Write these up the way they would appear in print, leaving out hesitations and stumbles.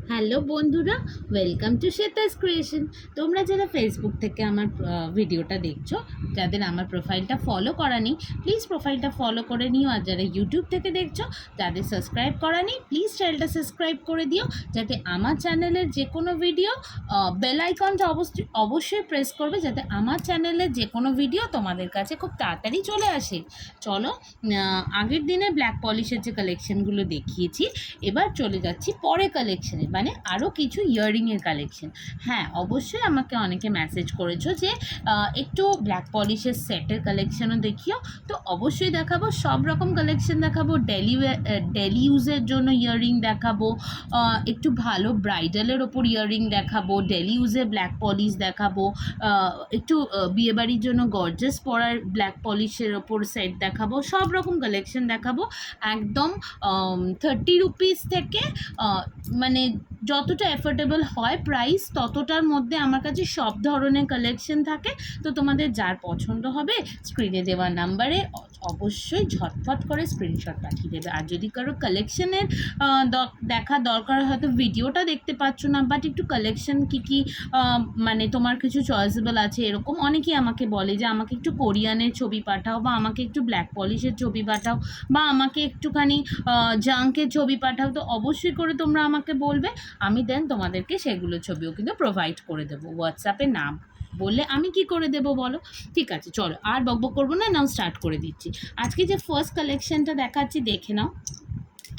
Hello বন্ধুরা, welcome to শ্বেতাস creation. তোমরা যারা ফেসবুক থেকে আমার ভিডিওটা দেখছো, যাদের আমার প্রোফাইলটা ফলো করা নেই, প্লিজ প্রোফাইলটা ফলো করে নিও। আর যারা ইউটিউব থেকে দেখছো, যাদের সাবস্ক্রাইব করা নেই, প্লিজ চ্যানেলটা সাবস্ক্রাইব করে দিও, যাতে আমার চ্যানেলের যে কোনো ভিডিও বেল আইকনটা অবশ্যই প্রেস করবে, যাতে আমার চ্যানেলের যে কোনো ভিডিও তোমাদের কাছে খুব তাড়াতাড়ি চলে আসে। চলো, আগের দিনে ব্ল্যাক পলিশের যে কালেকশানগুলো দেখিয়েছি, এবার চলে যাচ্ছি পরে কালেকশানে, মানে আরও কিছু ইয়াররিংয়ের কালেকশন। হ্যাঁ, অবশ্যই আমাকে অনেকে মেসেজ করেছো যে একটু ব্ল্যাক পলিশের সেটের কালেকশানও দেখিও। তো অবশ্যই দেখাবো, সব রকম কালেকশন দেখাবো। ডেলি ইউজের জন্য ইয়াররিং দেখাবো, একটু ভালো ব্রাইডালের ওপর ইয়াররিং দেখাবো, ডেলি ইউজে ব্ল্যাক পলিশ দেখাবো, একটু বিয়েবাড়ির জন্য গর্জাস পরার ব্ল্যাক পলিশের ওপর সেট দেখাবো, সব রকম কালেকশন দেখাবো। একদম 30 রুপিস থেকে মানে যতটা অ্যাফোর্ডেবল হয় প্রাইস, ততটার মধ্যে আমার কাছে সব ধরনের কালেকশন থাকে। তো তোমাদের যার পছন্দ হবে স্ক্রিনে দেওয়া নাম্বারে অবশ্যই ঝটফট করে স্ক্রিনশট পাঠিয়ে দেবে। আর যদি কারো কালেকশনের দেখা দরকার, হয়তো ভিডিওটা দেখতে পাচ্ছ না, বাট একটু কালেকশন কী কী মানে তোমার কিছু চয়েসেবল আছে, এরকম অনেকেই আমাকে বলে যে আমাকে একটু কোরিয়ানের ছবি পাঠাও, বা আমাকে একটু ব্ল্যাক পলিশের ছবি পাঠাও, বা আমাকে একটুখানি জাঙ্কের ছবি পাঠাও। তো অবশ্যই করে তোমরা আমাকে বলবে, আমি দেন তোমাদেরকে সেগুলো ছবিও কিন্তু প্রোভাইড করে দেবো। হোয়াটসঅ্যাপে নাম বললে আমি কি করে দেবো বলো? ঠিক আছে, চলো আর বকবক করবো না, নাও স্টার্ট করে দিচ্ছি। আজকে যে ফার্স্ট কালেকশনটা দেখাচ্ছি, দেখে নাও।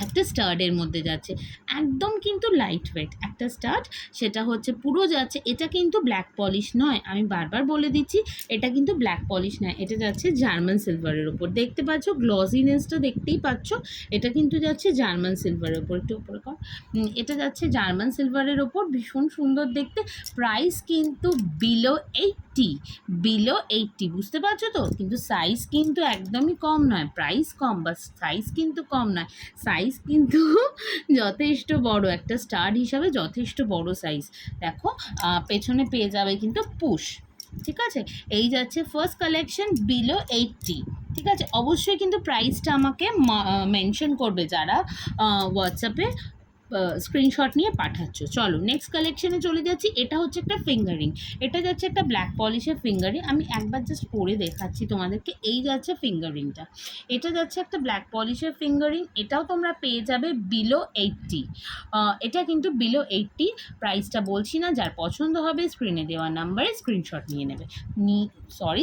একটা স্টার্ডের মধ্যে যাচ্ছে, একদম কিন্তু লাইট ওয়েট একটা স্টার্ড, সেটা হচ্ছে পুরো যাচ্ছে। এটা কিন্তু ব্ল্যাক পলিশ নয়, আমি বারবার বলে দিচ্ছি, এটা কিন্তু ব্ল্যাক পলিশ নয়, এটা যাচ্ছে জার্মান সিলভারের ওপর। দেখতে পাচ্ছ গ্লসিনেসটা, দেখতেই পাচ্ছ, এটা কিন্তু যাচ্ছে জার্মান সিলভারের ওপর। একটু ওপরে কর, এটা যাচ্ছে জার্মান সিলভারের ওপর, ভীষণ সুন্দর দেখতে। প্রাইস কিন্তু বিলো 80, বুঝতে পারছো তো? কিন্তু সাইজ কিন্তু একদমই কম নয়, প্রাইস কম বা সাইজ কিন্তু কম নয়, সাইজ কিন্তু যথেষ্ট বড়, একটা স্টার হিসাবে যথেষ্ট বড় সাইজ। দেখো, পেছনে পেয়ে যাবে কিন্তু পুশ। ঠিক আছে, এই যাচ্ছে ফার্স্ট কালেকশন বিলো 80। ঠিক আছে, অবশ্যই কিন্তু প্রাইসটা আমাকে মেনশন করবে যারা হোয়াটসঅ্যাপে স্ক্রিনশট নিয়ে পাঠাচ্ছ। চলো নেক্সট কালেকশনে চলে যাচ্ছি। এটা হচ্ছে একটা ফিঙ্গারিং, এটা যাচ্ছে একটা ব্ল্যাক পলিশের ফিঙ্গারিং। আমি একবার জাস্ট পরে দেখাচ্ছি তোমাদেরকে। এই যাচ্ছে ফিঙ্গারিংটা, এটা যাচ্ছে একটা ব্ল্যাক পলিশের ফিঙ্গারিং। এটাও তোমরা পেয়ে যাবে বিলো 80। এটা কিন্তু বিলো 80, প্রাইসটা বলছি না, যার পছন্দ হবে স্ক্রিনে দেওয়া নাম্বারে স্ক্রিনশট নিয়ে নেবে,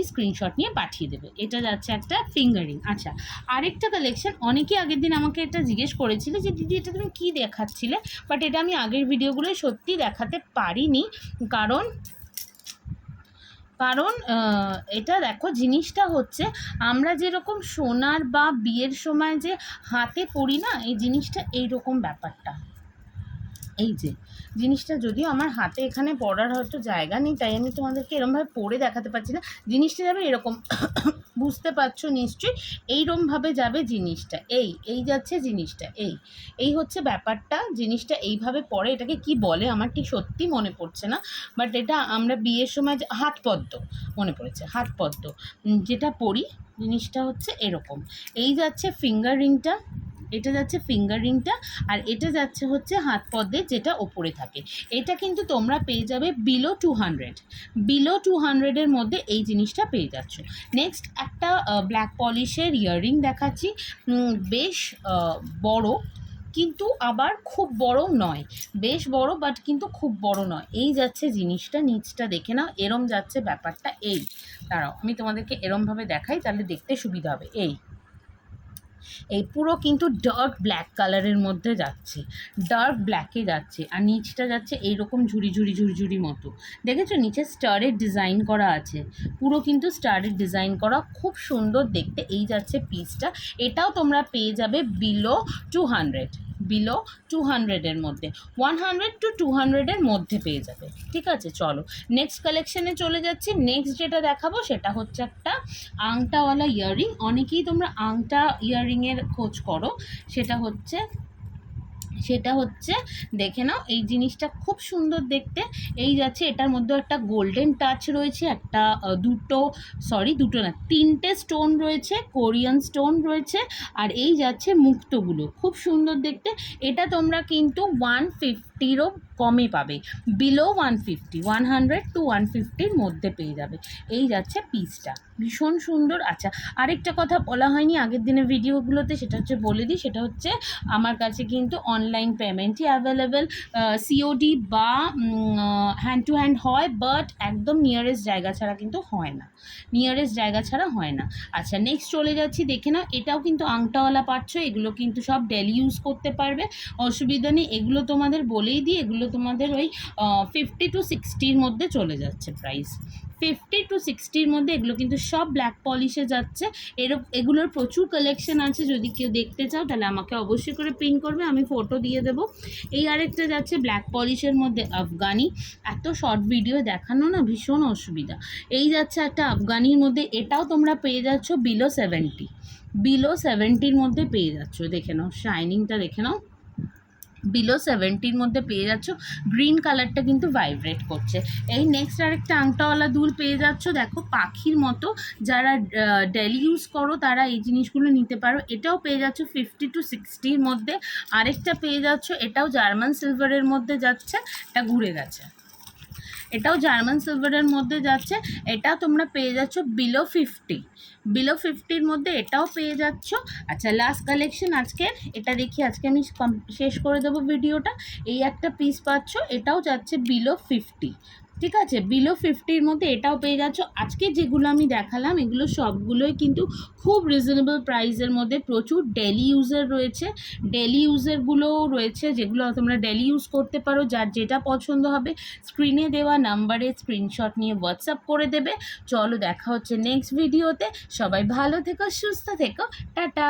স্ক্রিনশট নিয়ে পাঠিয়ে দেবে। এটা যাচ্ছে একটা ফিঙ্গারিং। আচ্ছা, আরেকটা কালেকশন, অনেকেই আগের দিন আমাকে এটা জিজ্ঞেস করেছিল যে দিদি এটা তুমি কী দেখাচ্ছিলে, বাট এটা আমি আগের ভিডিওগুলোয় সত্যি দেখাতে পারিনি, কারণ কারণ এটা দেখো, জিনিসটা হচ্ছে আমরা যেরকম সোনার বা বিয়ের সময় যে হাতে পরি না, এই জিনিসটা এইরকম ব্যাপারটা। এই যে জিনিসটা, যদিও আমার হাতে এখানে পড়ার হয়তো জায়গা নেই, তাই আমি তোমাদেরকে এরকমভাবে পড়ে দেখাতে পারছি না। জিনিসটা যাবে এরকম, বুঝতে পারছো নিশ্চয়ই, এইরকমভাবে যাবে জিনিসটা। এই যাচ্ছে জিনিসটা, এই হচ্ছে ব্যাপারটা। জিনিসটা এইভাবে পড়ে, এটাকে কি বলে আমার ঠিক সত্যি মনে পড়ছে না, বাট এটা আমরা বিয়ের সময় হাতপদ্ম, মনে পড়েছে, হাতপদ্ম যেটা পরি, জিনিসটা হচ্ছে এরকম। এই যাচ্ছে ফিঙ্গার রিংটা, এটা যাচ্ছে ফিঙ্গার রিংটা, আর এটা যাচ্ছে হচ্ছে হাত পদ্মের যেটা ওপরে থাকে। এটা কিন্তু তোমরা পেয়ে যাবে বিলো 200 এর মধ্যে এই জিনিসটা পেয়ে যাচ্ছ। নেক্সট একটা ব্ল্যাক পলিশের ইয়াররিং দেখাচ্ছি, বেশ বড়, কিন্তু আবার খুব বড় নয়, বেশ বড় বাট কিন্তু খুব বড় নয়। এই যাচ্ছে জিনিসটা, নিচটা দেখে নাও, এরম যাচ্ছে ব্যাপারটা। দাঁড়াও আমি তোমাদেরকে এরমভাবে দেখাই, তাহলে দেখতে সুবিধা হবে। এই পুরো কিন্তু ডার্ক ব্ল্যাক কালারের মধ্যে যাচ্ছে, ডার্ক ব্ল্যাকে যাচ্ছে, আর নিচটা যাচ্ছে এইরকম ঝুড়ি মতো। দেখেছো নিচে স্টারের ডিজাইন করা আছে, পুরো কিন্তু স্টারের ডিজাইন করা, খুব সুন্দর দেখতে। এই যাচ্ছে পিসটা, এটাও তোমরা পেয়ে যাবে বিলো 200 এর মধ্যে, 100 to 200 মধ্যে পেয়ে যাবে। ঠিক আছে, চলো নেক্সট কালেকশানে চলে যাচ্ছি। নেক্সট যেটা দেখাবো সেটা হচ্ছে একটা আংটাওয়ালা ইয়াররিং। অনেকেই তোমরা আংটা ইয়াররিংয়ের খোঁজ করো, সেটা হচ্ছে দেখে নাও, এই জিনিসটা খুব সুন্দর দেখতে। এই যাচ্ছে, এটার মধ্যে একটা গোল্ডেন টাচ রয়েছে, একটা দুটো না, 3টে স্টোন রয়েছে, কোরিয়ান স্টোন রয়েছে, আর এই যাচ্ছে মুক্তগুলো, খুব সুন্দর দেখতে। এটা তোমরা কিন্তু 150 150-এরও কমে পাবে, বিলো 150, 100 to 150-র মধ্যে পেয়ে যাবে। এই যাচ্ছে পিসটা, ভীষণ সুন্দর। আচ্ছা, আরেকটা কথা বলা হয়নি আগের দিনের ভিডিওগুলোতে, সেটা হচ্ছে বলে দিই, সেটা হচ্ছে আমার কাছে কিন্তু অনলাইন পেমেন্টই অ্যাভেলেবেল, সিওডি বা হ্যান্ড টু হ্যান্ড হয়, বাট একদম নিয়ারেস্ট জায়গা ছাড়া কিন্তু হয় না, নিয়ারেস্ট জায়গা ছাড়া হয় না। আচ্ছা, নেক্সট চলে যাচ্ছি, দেখে নাও, এটাও কিন্তু আংটাওয়ালা পাচ্ছ, এগুলো কিন্তু সব ডেলি ইউজ করতে পারবে, অসুবিধা নেই। এগুলো তোমাদের বলেই দিই, এগুলো তোমাদের ওই 50 to 60-র মধ্যে চলে যাচ্ছে প্রাইস, 50 to 60-র মধ্যে। এগুলো কিন্তু সব ব্ল্যাক পলিশে যাচ্ছে। এগুলোর প্রচুর কালেকশন আছে, যদি কেউ দেখতে চাও তাহলে আমাকে অবশ্যই করে পিন করবে, আমি ফটো দিয়ে দেবো। এই আরেকটা যাচ্ছে ব্ল্যাক পলিশের মধ্যে আফগানি, এত শর্ট ভিডিও দেখানো না ভীষণ অসুবিধা। এই যাচ্ছে একটা আফগানির মধ্যে, এটাও তোমরা পেয়ে যাচ্ছ বিলো 70, বিলো 70-র মধ্যে পেয়ে যাচ্ছ। দেখে নাও শাইনিংটা, দেখে নাও, বিলো 70-র মধ্যে পেয়ে যাচ্ছ। গ্রিন কালারটা কিন্তু ভাইব্রেট করছে। এই নেক্সট আরেকটা আংটাওয়ালা দুল পেয়ে যাচ্ছ, দেখো পাখির মতো, যারা ডেলি ইউজ করো তারা এই জিনিসগুলো নিতে পারো। এটাও পেয়ে যাচ্ছ 50 to 60-র মধ্যে। আরেকটা পেয়ে যাচ্ছ, এটাও জার্মান সিলভারের মধ্যে যাচ্ছে, এটা ঘুরে গেছে, এটাও জার্মান সিলভারের মধ্যে যাচ্ছে, এটা তোমরা পেয়ে যাচ্ছ বিলো 50, বিলো 50-র মধ্যে এটাও পেয়ে যাচ্ছ। আচ্ছা, লাস্ট কালেকশন আজকে, এটা দেখি, আজকে আমি শেষ করে দেবো ভিডিওটা। এই একটা পিস পাচ্ছ, এটাও যাচ্ছে বিলো 50, ঠিক আছে, বিলো 50-র মধ্যে এটাও পেয়ে যাচ্ছ। আজকে যেগুলো আমি দেখালাম এগুলো সবগুলোই কিন্তু খুব রিজনেবল প্রাইসের মধ্যে, প্রচুর ডেলি ইউজের রয়েছে, ডেলি ইউজেরগুলোও রয়েছে, যেগুলো তোমরা ডেলি ইউজ করতে পারো। যার যেটা পছন্দ হবে স্ক্রিনে দেওয়া নাম্বারে স্ক্রিনশট নিয়ে হোয়াটসঅ্যাপ করে দেবে। চলো, দেখা হচ্ছে নেক্সট ভিডিওতে। সবাই ভালো থেকো, সুস্থ থেকো, টাটা।